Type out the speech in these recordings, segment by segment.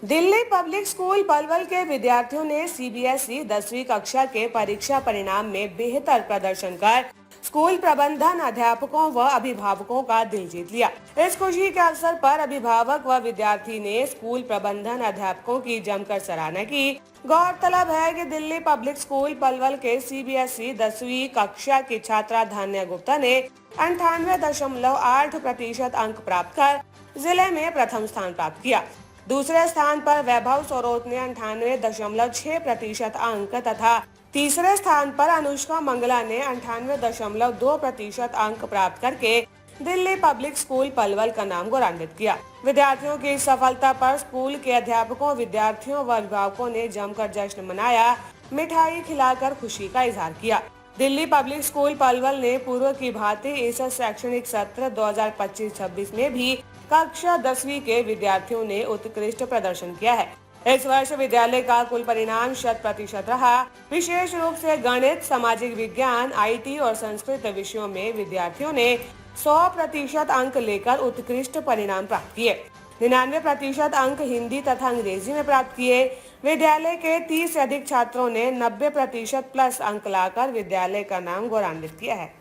Delhi public school Palwal के विद्यार्थियों ने सीबीएसई 10वीं कक्षा के परीक्षा परिणाम में बेहतर प्रदर्शन कर स्कूल प्रबंधन, अध्यापकों व अभिभावकों का दिल जीत लिया। इस खुशी के अवसर पर अभिभावक व विद्यार्थी ने स्कूल प्रबंधन, अध्यापकों की जमकर सराहना की। गौरतलब है कि दिल्ली पब्लिक स्कूल पलवल के सीबीएसई 10वीं कक्षा की छात्रा धान्या गुप्ता ने 98.8% अंक प्राप्त कर जिले में प्रथम स्थान प्राप्त किया। दूसरे स्थान पर वैभव सोरोत ने 98.6% अंक तथा तीसरे स्थान पर अनुष्का मंगला ने 98.2% अंक प्राप्त करके दिल्ली पब्लिक स्कूल पलवल का नाम गौरवान्वित किया। विद्यार्थियों की इस सफलता पर स्कूल के अध्यापकों, विद्यार्थियों व अभिभावकों ने जमकर जश्न मनाया, मिठाई खिलाकर खुशी का इजहार किया। दिल्ली पब्लिक स्कूल पलवल ने पूर्व की भांति इस शैक्षणिक सत्र 2025-26 में भी कक्षा 10वीं के विद्यार्थियों ने उत्कृष्ट प्रदर्शन किया है। इस वर्ष विद्यालय का कुल परिणाम 100% रहा। विशेष रूप से गणित, सामाजिक विज्ञान, आईटी और संस्कृत विषयों में विद्यार्थियों ने 100% अंक लेकर उत्कृष्ट परिणाम प्राप्त किए। 99% अंक हिंदी तथा अंग्रेजी में प्राप्त किए। विद्यालय के 30 से अधिक छात्रों ने 90% प्लस अंक लाकर विद्यालय का नाम गौरवान्वित किया है।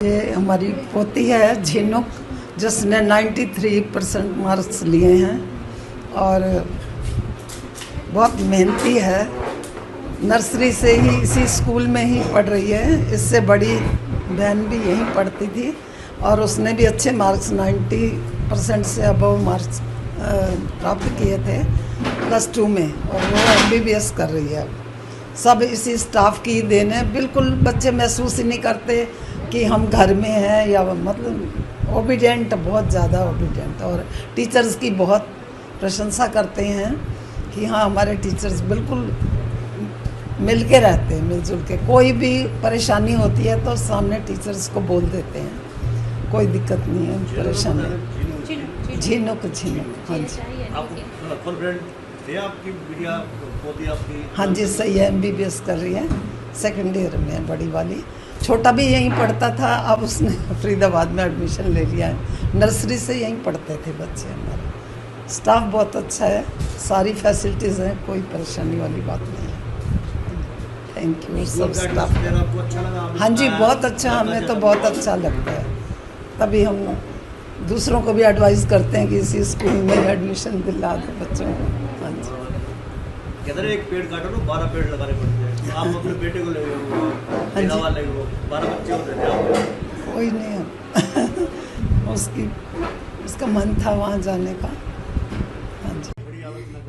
ये हमारी पोती है झिनुक, जिसने 93% मार्क्स लिए हैं और बहुत मेहनती है। नर्सरी से ही इसी स्कूल में ही पढ़ रही है। इससे बड़ी बहन भी यहीं पढ़ती थी और उसने भी अच्छे मार्क्स 90% से अबव मार्क्स प्राप्त किए थे +2 में, और वो MBBS कर रही है। सब इसी स्टाफ की देन है। बिल्कुल बच्चे महसूस ही नहीं करते कि हम घर में हैं, या मतलब ओबीडियंट, बहुत ज़्यादा ओबीडियंट। और टीचर्स की बहुत प्रशंसा करते हैं कि हाँ, हमारे टीचर्स बिल्कुल मिल के रहते हैं, मिलजुल के। कोई भी परेशानी होती है तो सामने टीचर्स को बोल देते हैं, कोई दिक्कत नहीं है, परेशानी। झिनुक, हाँ जी। हाँ जी, सही है, MBBS कर रही है, 2nd ईयर में है बड़ी वाली। छोटा भी यहीं पढ़ता था, अब उसने फरीदाबाद में एडमिशन ले लिया है। नर्सरी से यहीं पढ़ते थे बच्चे हमारे। स्टाफ बहुत अच्छा है, सारी फैसिलिटीज़ हैं, कोई परेशानी वाली बात नहीं है। थैंक यू सब स्टाफ। हाँ जी, बहुत अच्छा, हमें तो बहुत अच्छा लगता है। तभी हम दूसरों को भी एडवाइस करते हैं कि इसी स्कूल में एडमिशन दिला दो बच्चों को। हाँ जी, कहते हैं एक पेड़ काटो तो 12 पेड़ लगाने पड़ते हैं। आप अपने बेटे को ले गए, 12 बच्चे होते थे। कोई नहीं है उसका मन था वहाँ जाने का। हाँ जी।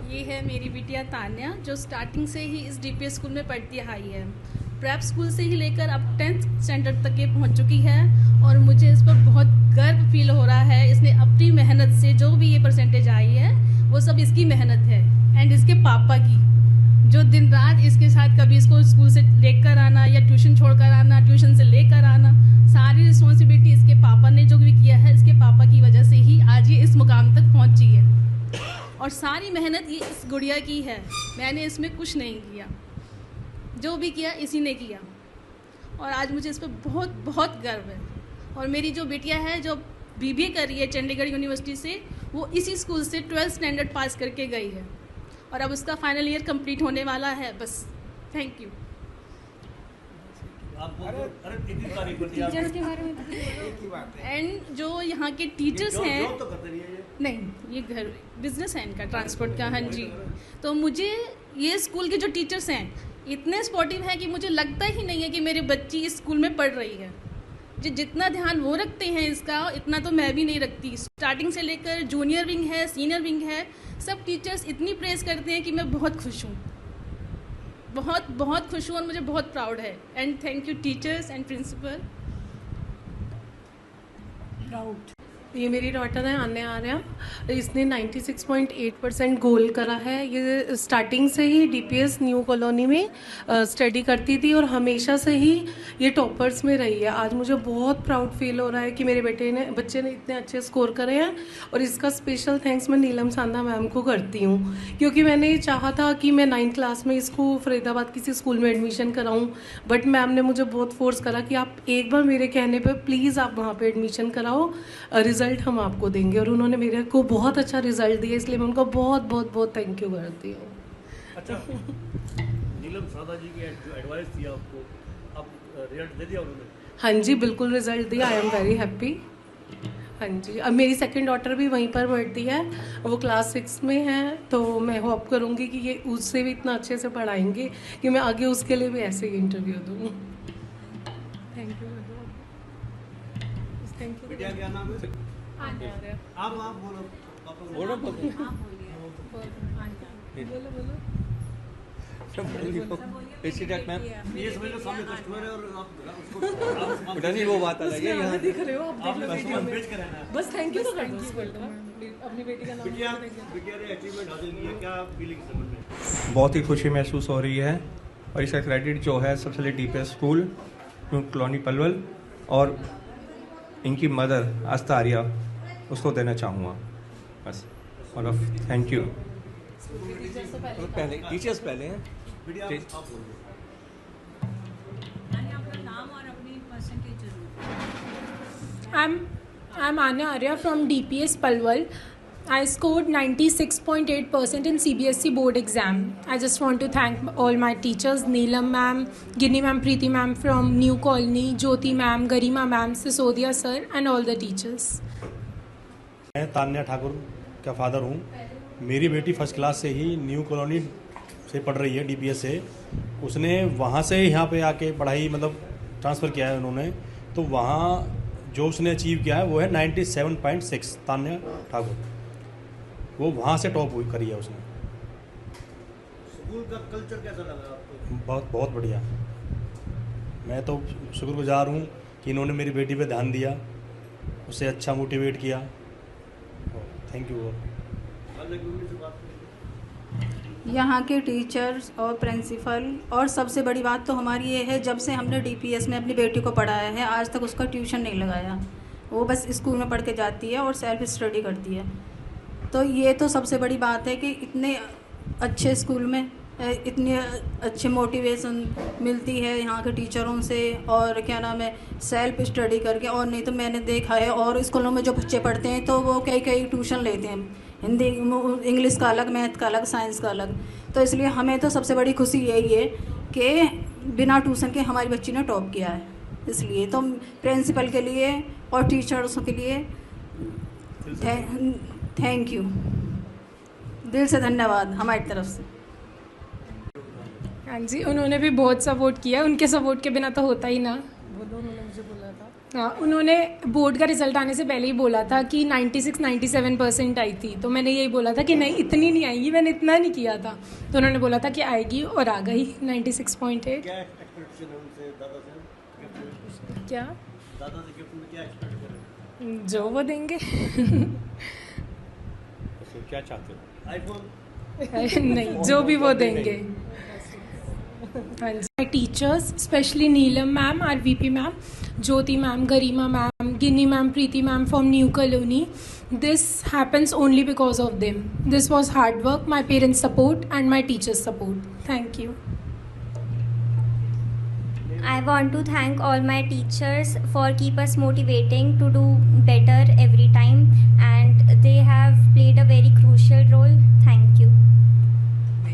ये है मेरी बिटिया तान्या, जो स्टार्टिंग से ही इस DPS स्कूल में पढ़ती आई है। प्रेप स्कूल से ही लेकर अब 10th स्टैंडर्ड तक ये पहुंच चुकी है और मुझे इस पर बहुत गर्व फील हो रहा है। इसने अपनी मेहनत से जो भी ये परसेंटेज आई है वो सब इसकी मेहनत है, एंड इसके पापा की, जो दिन रात इसके साथ कभी इसको स्कूल से लेकर आना या ट्यूशन छोड़कर आना, ट्यूशन से लेकर आना, सारी रिस्पॉन्सिबिलिटी इसके पापा ने जो भी किया है, इसके पापा की वजह से ही आज ये इस मुकाम तक पहुँची है। और सारी मेहनत ये इस गुड़िया की है, मैंने इसमें कुछ नहीं किया, जो भी किया इसी ने किया। और आज मुझे इस पर बहुत बहुत गर्व है। और मेरी जो बिटिया है जो BBA कर रही है चंडीगढ़ यूनिवर्सिटी से, वो इसी स्कूल से 12th स्टैंडर्ड पास करके गई है और अब उसका फाइनल ईयर कंप्लीट होने वाला है। बस, थैंक यू। टीचर्स के बारे में एंड जो यहाँ के टीचर्स हैं, नहीं, ये घर बिजनेस है इनका, ट्रांसपोर्ट का। हाँ जी, तो मुझे ये स्कूल के जो टीचर्स हैं इतने सपोर्टिव हैं कि मुझे लगता ही नहीं है कि मेरी बच्ची इस स्कूल में पढ़ रही है। जितना ध्यान वो रखते हैं इसका, इतना तो मैं भी नहीं रखती। स्टार्टिंग से लेकर जूनियर विंग है, सीनियर विंग है, सब टीचर्स इतनी प्रेज करते हैं कि मैं बहुत खुश हूँ, बहुत बहुत खुश हूँ और मुझे बहुत प्राउड है। And thank you teachers and principal. Proud. ये मेरी डॉटर है आन्या आर्या, इसने 96.8% गोल करा है। ये स्टार्टिंग से ही DPS न्यू कॉलोनी में स्टडी करती थी और हमेशा से ही ये टॉपर्स में रही है। आज मुझे बहुत प्राउड फील हो रहा है कि मेरे बच्चे ने इतने अच्छे स्कोर करे हैं, और इसका स्पेशल थैंक्स मैं नीलम सांधा मैम को करती हूँ, क्योंकि मैंने चाहा था कि मैं 9th क्लास में इसको फरीदाबाद किसी स्कूल में एडमिशन कराऊँ, बट मैम ने मुझे बहुत फोर्स करा कि आप एक बार मेरे कहने पर प्लीज़ आप वहाँ पर एडमिशन कराओ, रिज़ल्ट हम आपको देंगे। और उन्होंने मेरे को बहुत अच्छा रिज़ल्ट दिया, इसलिए मैं उनको बहुत बहुत बहुत थैंक यू करती हूँ। अच्छा, नीलम सादा जी की जो एडवाइस थी आपको, अब रिजल्ट दे दिया उन्होंने? हाँ जी, बिल्कुल रिज़ल्ट दिया। I am very happy. हाँ जी, अब मेरी सेकंड डॉटर भी वहीं पर पढ़ती है, वो क्लास 6 में है, तो मैं होप करूँगी कि ये उससे भी इतना अच्छे से पढ़ाएंगे कि मैं आगे उसके लिए भी ऐसे ही इंटरव्यू दूँ। Thank you. Thank you. बिटिया क्या नाम है? आप बोलो। बोलो मैम, ये समझ लो सामने कस्टमर है और आप बेटा नहीं वो बात अलग है। यहाँ दिख रहे हो आप, देख लो आपने वीडियो में। भेज कर रहना है। बस थैंक यू तो कर दो उसको, अपनी बेटी का नाम। बिटिया ने अचीवमेंट हासिल किया, क्या फीलिंग है मन में? बहुत ही खुशी महसूस हो रही है और इसका क्रेडिट जो है सबसे पहले DPS school new colony Palwal और इनकी मदर आस्था आर्या, उसको देना चाहूँगा बस। और थैंक यू। पहले टीचर्स पहले हैं। बिटिया आप बोलो। I'm Anya Arya from DPS Palwal. I scored 96.8% in CBSE board exam. I just want to thank all my teachers, Neelam ma'am, Ginny ma'am, Preeti ma'am from New Colony, Jyoti ma'am, Garima ma'am, Sisodia sir and all the teachers. मैं तान्या ठाकुर का father हूँ। मेरी बेटी first class से ही new colony से पढ़ रही है, DPS से। उसने वहाँ से यहाँ पे आके पढ़ाई मतलब ट्रांसफ़र किया है उन्होंने, तो वहाँ जो उसने अचीव किया है वो है 97.6। तान्या ठाकुर वो वहाँ से टॉप करी है उसने। स्कूल का कल्चर कैसा लगा आपको? बहुत बहुत बढ़िया। मैं तो शुक्रगुजार हूँ कि इन्होंने मेरी बेटी पे ध्यान दिया, उसे अच्छा मोटिवेट किया। Thank you. यहाँ के टीचर्स और प्रिंसिपल, और सबसे बड़ी बात तो हमारी ये है, जब से हमने DPS में अपनी बेटी को पढ़ाया है आज तक उसका ट्यूशन नहीं लगाया। वो बस स्कूल में पढ़ के जाती है और सेल्फ स्टडी करती है। तो ये तो सबसे बड़ी बात है कि इतने अच्छे स्कूल में इतनी अच्छी मोटिवेशन मिलती है यहाँ के टीचरों से, और क्या नाम है, सेल्फ स्टडी करके। और नहीं तो मैंने देखा है और स्कूलों में जो बच्चे पढ़ते हैं तो वो कई ट्यूशन लेते हैं, हिंदी इंग्लिश का अलग, मैथ का अलग, साइंस का अलग। तो इसलिए हमें तो सबसे बड़ी खुशी यही है कि बिना ट्यूशन के हमारी बच्ची ने टॉप किया है। इसलिए तो प्रिंसिपल के लिए और टीचर्सों के लिए थैंक यू, दिल से धन्यवाद हमारी तरफ से। हाँ जी, उन्होंने भी बहुत सपोर्ट किया, उनके सपोर्ट के बिना तो होता ही ना। उन्होंने मुझे बोला था। हाँ, उन्होंने बोर्ड का रिजल्ट आने से पहले ही बोला था कि 96-97% आई थी, तो मैंने यही बोला था कि नहीं इतनी नहीं आएगी, मैंने इतना नहीं किया था, तो उन्होंने बोला था कि आएगी और आ गई 96.8। क्या एक्सपेक्टेशन है उनसे, दादा से? क्या दादा से गिफ्ट में क्या एक्सपेक्ट करें? जो वो देंगे। क्या चाहते हो? आईफोन? नहीं, जो भी वो देंगे। My teachers, especially Neelam ma'am, our VP ma'am, Jyoti ma'am, Garima ma'am, Ginny ma'am, Preeti ma'am from New Colony. This happens only because of them. This was hard work, my parents' support and my teachers' support. Thank you. I want to thank all my teachers for keep us motivating to do better every time, and they have played a very crucial role. Thank you.